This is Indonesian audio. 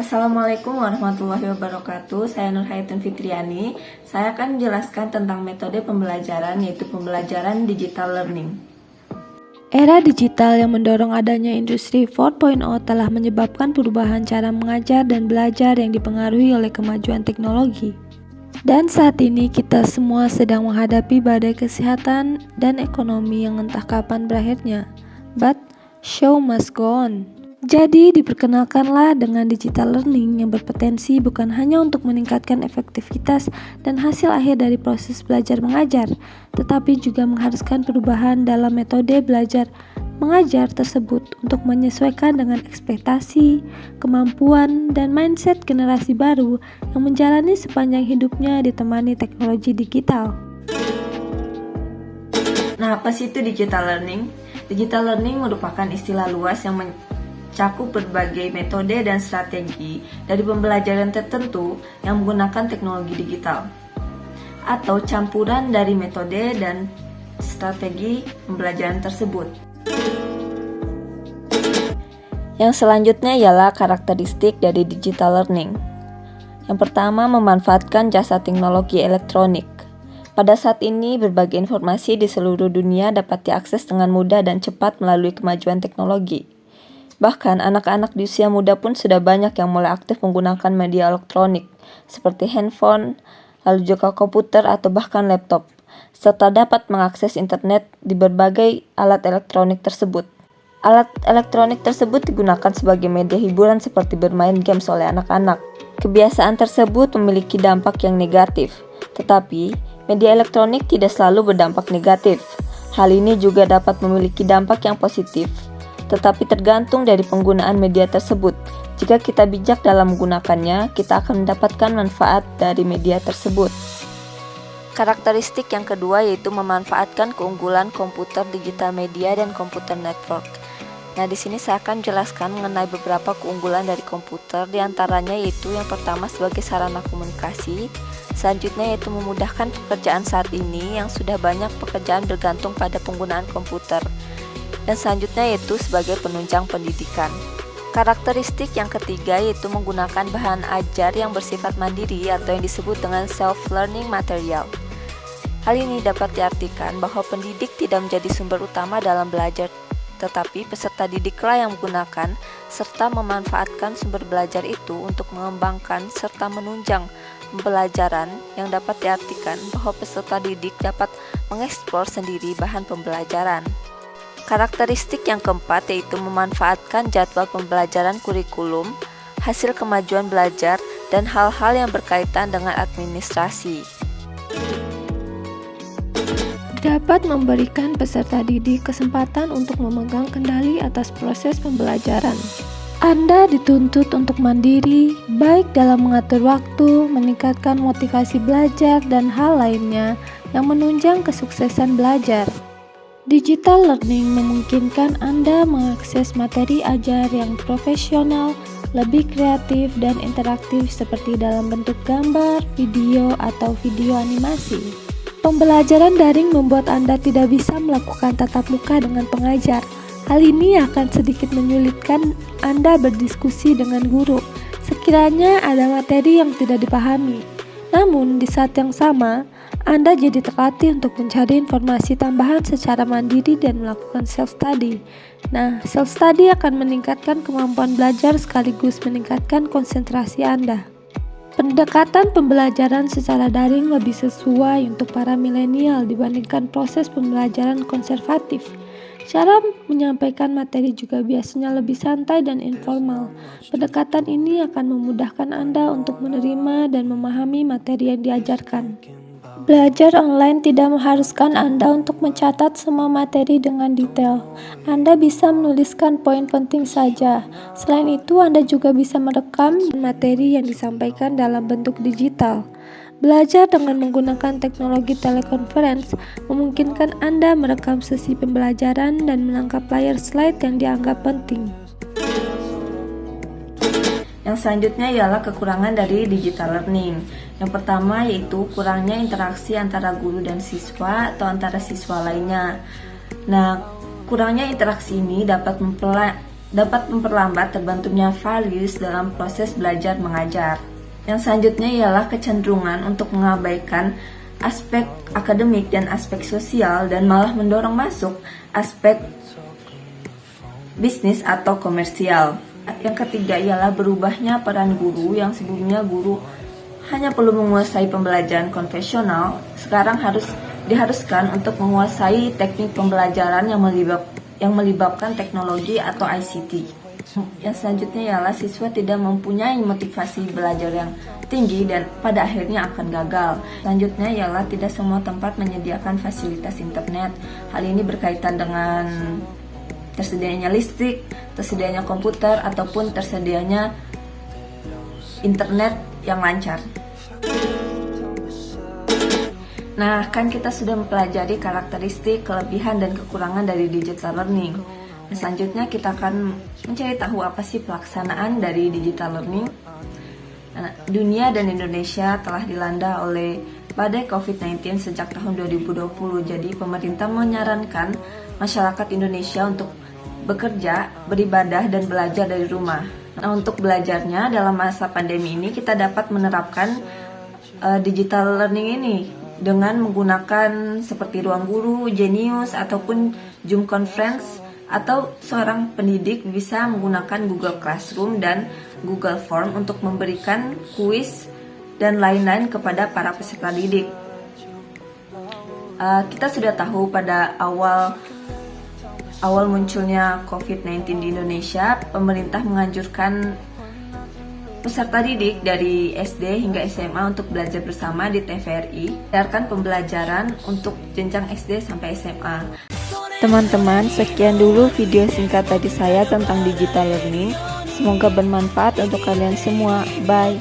Assalamualaikum warahmatullahi wabarakatuh. Saya Nur Hayatun Fitriani. Saya akan menjelaskan tentang metode pembelajaran, yaitu pembelajaran digital learning. Era digital yang mendorong adanya industri 4.0 telah menyebabkan perubahan cara mengajar dan belajar yang dipengaruhi oleh kemajuan teknologi. Dan saat ini kita semua sedang menghadapi badai kesehatan dan ekonomi yang entah kapan berakhirnya. But show must go on. Jadi diperkenalkanlah dengan digital learning yang berpotensi bukan hanya untuk meningkatkan efektivitas dan hasil akhir dari proses belajar mengajar, tetapi juga mengharuskan perubahan dalam metode belajar mengajar tersebut untuk menyesuaikan dengan ekspektasi, kemampuan, dan mindset generasi baru yang menjalani sepanjang hidupnya ditemani teknologi digital. Nah, apa sih itu digital learning? Digital learning merupakan istilah luas yang mencakup berbagai metode dan strategi dari pembelajaran tertentu yang menggunakan teknologi digital, atau campuran dari metode dan strategi pembelajaran tersebut. Yang selanjutnya ialah karakteristik dari digital learning. Yang pertama, memanfaatkan jasa teknologi elektronik. Pada saat ini, berbagai informasi di seluruh dunia dapat diakses dengan mudah dan cepat melalui kemajuan teknologi. Bahkan, anak-anak di usia muda pun sudah banyak yang mulai aktif menggunakan media elektronik, seperti handphone, lalu juga komputer atau bahkan laptop, serta dapat mengakses internet di berbagai alat elektronik tersebut. Alat elektronik tersebut digunakan sebagai media hiburan seperti bermain games oleh anak-anak. Kebiasaan tersebut memiliki dampak yang negatif, tetapi media elektronik tidak selalu berdampak negatif. Hal ini juga dapat memiliki dampak yang positif, tetapi tergantung dari penggunaan media tersebut. Jika kita bijak dalam menggunakannya, kita akan mendapatkan manfaat dari media tersebut. Karakteristik yang kedua yaitu memanfaatkan keunggulan komputer digital media dan komputer network. Nah, di sini saya akan jelaskan mengenai beberapa keunggulan dari komputer, diantaranya yaitu yang pertama sebagai sarana komunikasi, selanjutnya yaitu memudahkan pekerjaan saat ini yang sudah banyak pekerjaan bergantung pada penggunaan komputer, dan selanjutnya yaitu sebagai penunjang pendidikan. Karakteristik yang ketiga yaitu menggunakan bahan ajar yang bersifat mandiri atau yang disebut dengan self-learning material. Hal ini dapat diartikan bahwa pendidik tidak menjadi sumber utama dalam belajar, tetapi peserta didiklah yang menggunakan serta memanfaatkan sumber belajar itu untuk mengembangkan serta menunjang pembelajaran, yang dapat diartikan bahwa peserta didik dapat mengeksplor sendiri bahan pembelajaran. Karakteristik yang keempat yaitu memanfaatkan jadwal pembelajaran kurikulum, hasil kemajuan belajar, dan hal-hal yang berkaitan dengan administrasi. Dapat memberikan peserta didik kesempatan untuk memegang kendali atas proses pembelajaran. Anda dituntut untuk mandiri, baik dalam mengatur waktu, meningkatkan motivasi belajar, dan hal lainnya yang menunjang kesuksesan belajar. Digital learning memungkinkan Anda mengakses materi ajar yang profesional, lebih kreatif dan interaktif seperti dalam bentuk gambar, video, atau video animasi. Pembelajaran daring membuat Anda tidak bisa melakukan tatap muka dengan pengajar. Hal ini akan sedikit menyulitkan Anda berdiskusi dengan guru sekiranya ada materi yang tidak dipahami. Namun, di saat yang sama, Anda jadi terlatih untuk mencari informasi tambahan secara mandiri dan melakukan self-study. Nah, self-study akan meningkatkan kemampuan belajar sekaligus meningkatkan konsentrasi Anda. Pendekatan pembelajaran secara daring lebih sesuai untuk para milenial dibandingkan proses pembelajaran konservatif. Cara menyampaikan materi juga biasanya lebih santai dan informal. Pendekatan ini akan memudahkan Anda untuk menerima dan memahami materi yang diajarkan. Belajar online tidak mengharuskan Anda untuk mencatat semua materi dengan detail. Anda bisa menuliskan poin penting saja. Selain itu, Anda juga bisa merekam materi yang disampaikan dalam bentuk digital. Belajar dengan menggunakan teknologi teleconference memungkinkan Anda merekam sesi pembelajaran dan menangkap layar slide yang dianggap penting. Yang selanjutnya ialah kekurangan dari digital learning. Yang pertama yaitu kurangnya interaksi antara guru dan siswa atau antara siswa lainnya. Nah, kurangnya interaksi ini dapat dapat memperlambat terbentuknya values dalam proses belajar mengajar. Yang selanjutnya ialah kecenderungan untuk mengabaikan aspek akademik dan aspek sosial dan malah mendorong masuk aspek bisnis atau komersial. Yang ketiga ialah berubahnya peran guru yang sebelumnya guru hanya perlu menguasai pembelajaran konvensional, sekarang diharuskan untuk menguasai teknik pembelajaran yang melibatkan teknologi atau ICT. Yang selanjutnya ialah siswa tidak mempunyai motivasi belajar yang tinggi dan pada akhirnya akan gagal. Selanjutnya ialah tidak semua tempat menyediakan fasilitas internet. Hal ini berkaitan dengan tersedianya listrik, tersedianya komputer, ataupun tersedianya internet yang lancar. Nah, kan kita sudah mempelajari karakteristik, kelebihan, dan kekurangan dari digital learning. Nah, selanjutnya kita akan mencari tahu apa sih pelaksanaan dari digital learning. Nah, dunia dan Indonesia telah dilanda oleh badai COVID-19 sejak tahun 2020. Jadi, pemerintah menyarankan masyarakat Indonesia untuk bekerja, beribadah, dan belajar dari rumah. Nah, untuk belajarnya dalam masa pandemi ini kita dapat menerapkan digital learning ini dengan menggunakan seperti Ruang Guru, Genius, ataupun Zoom Conference, atau seorang pendidik bisa menggunakan Google Classroom dan Google Form untuk memberikan kuis dan lain-lain kepada para peserta didik. Kita sudah tahu pada awal munculnya COVID-19 di Indonesia, pemerintah menganjurkan peserta didik dari SD hingga SMA untuk belajar bersama di TVRI, berdasarkan pembelajaran untuk jenjang SD sampai SMA. Teman-teman, sekian dulu video singkat tadi saya tentang digital learning. Semoga bermanfaat untuk kalian semua. Bye.